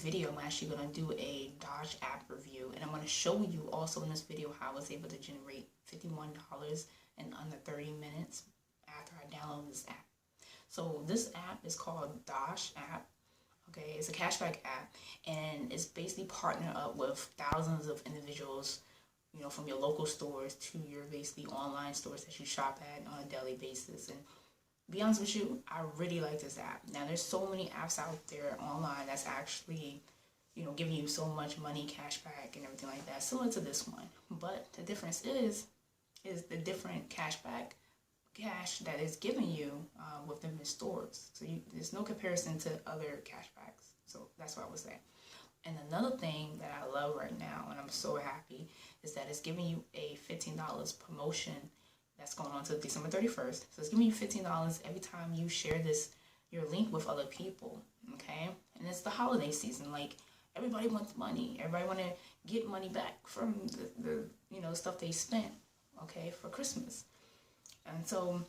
video, I'm actually going to do a Dosh app review, and I'm going to show you also in this video how I was able to generate $51 in under 30 minutes after I downloaded this app. So this app is called Dosh app. Okay, it's a cashback app, and it's basically partnered up with thousands of individuals, you know, from your local stores to your basically online stores that you shop at on a daily basis. And be honest with you, I really like this app. Now, there's so many apps out there online that's actually, you know, giving you so much money, cashback, and everything like that, similar to this one. But the difference is the different cashback cash that is given you with them in stores. So there's no comparison to other cashbacks. So that's what I would say. And another thing that I love right now, and I'm so happy, is that it's giving you a $15 promotion that's going on to December 31st. So it's giving you $15 every time you share your link with other people. Okay? And it's the holiday season. Like, everybody wants money. Everybody want to get money back from the you know, stuff they spent, okay, for Christmas. And so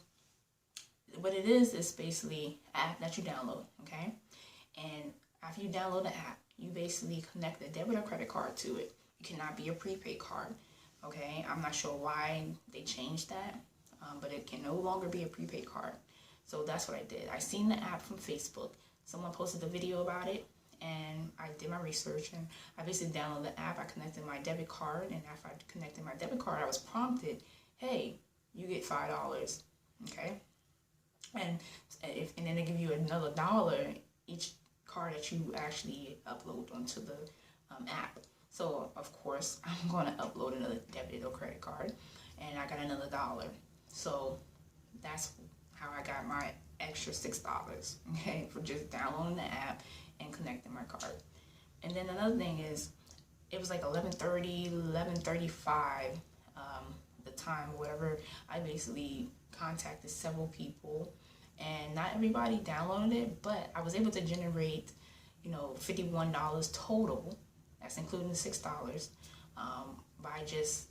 what it is basically an app that you download, okay? And after you download the app, you basically connect a debit or credit card to it. It cannot be a prepaid card, okay? I'm not sure why they changed that, but it can no longer be a prepaid card. So that's what I did. I seen the app from Facebook. Someone posted a video about it, and I did my research, and I basically downloaded the app. I connected my debit card, and after I connected my debit card, I was prompted, hey, you get $5, okay? And then they give you another $1 each card that you actually upload onto the app. So of course I'm going to upload another debit or credit card, and I got another $1. So that's how I got my extra $6, okay, for just downloading the app and connecting my card. And then another thing is, it was like 11:30, 11:35. The time, whatever, I basically contacted several people, and not everybody downloaded it, but I was able to generate, you know, $51 total. That's including the $6 by just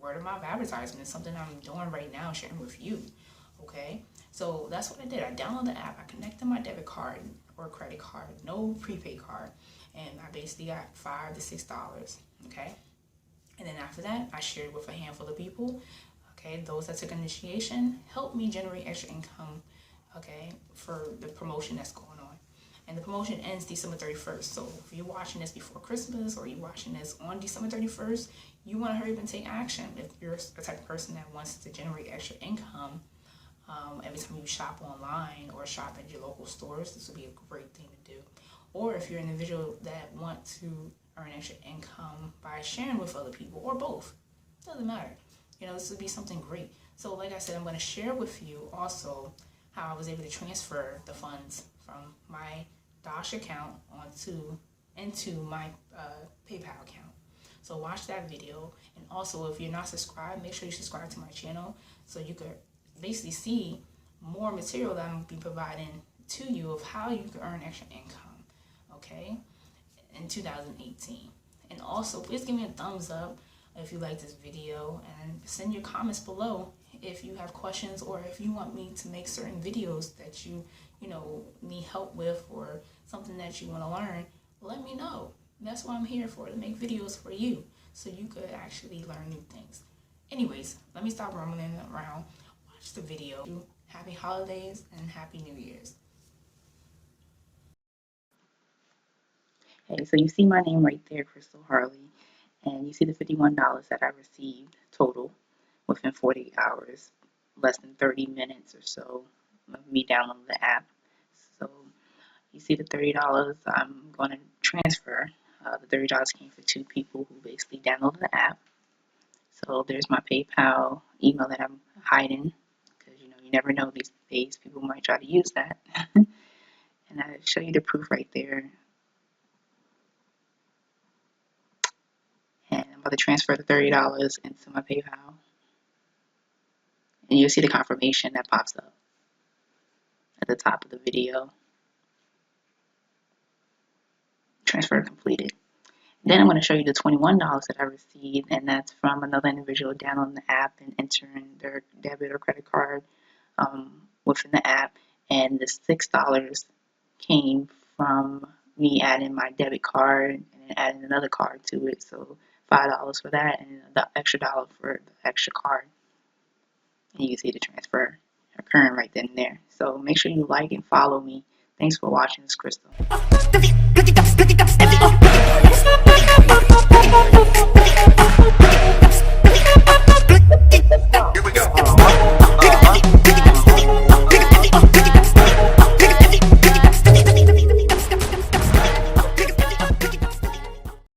word of mouth advertisement. It's something I'm doing right now, sharing with you. Okay, so that's what I did. I downloaded the app, I connected my debit card or credit card, no prepaid card, and I basically got $5 to $6. Okay. And then after that, I shared with a handful of people, okay? Those that took initiation helped me generate extra income, okay, for the promotion that's going on. And the promotion ends December 31st. So if you're watching this before Christmas, or you're watching this on December 31st, you want to hurry up and take action. If you're the type of person that wants to generate extra income every time you shop online or shop at your local stores, this would be a great thing to do. Or if you're an individual that wants to earn extra income by sharing with other people, or both, doesn't matter. You know, this would be something great. So like I said, I'm going to share with you also how I was able to transfer the funds from my Dosh account into my PayPal account. So watch that video, and also if you're not subscribed, make sure you subscribe to my channel so you could basically see more material that I'm going to be providing to you of how you can earn extra income, okay, in 2018. And also, please give me a thumbs up if you like this video, and send your comments below if you have questions, or if you want me to make certain videos that you know, need help with, or something that you want to learn. Let me know. That's what I'm here for, to make videos for you so you could actually learn new things. Anyways, let me stop rambling around. Watch the video. Happy holidays and Happy New Year's. Hey, so you see my name right there, Crystal Harley, and you see the $51 that I received total within 48 hours, less than 30 minutes or so of me downloading the app. So you see the $30 I'm going to transfer. The $30 came for 2 people who basically downloaded the app. So there's my PayPal email that I'm hiding, because you know, you never know these days, people might try to use that. And I show you the proof right there. And I'm about to transfer the $30 into my PayPal. And you'll see the confirmation that pops up at the top of the video. Transfer completed. Then I'm going to show you the $21 that I received, and that's from another individual downloading the app and entering their debit or credit card within the app. And the $6 came from me adding my debit card and then adding another card to it. So $5 for that and the extra dollar for the extra card. And you can see the transfer occurring right then and there. So make sure you like and follow me. Thanks for watching. This is Crystal.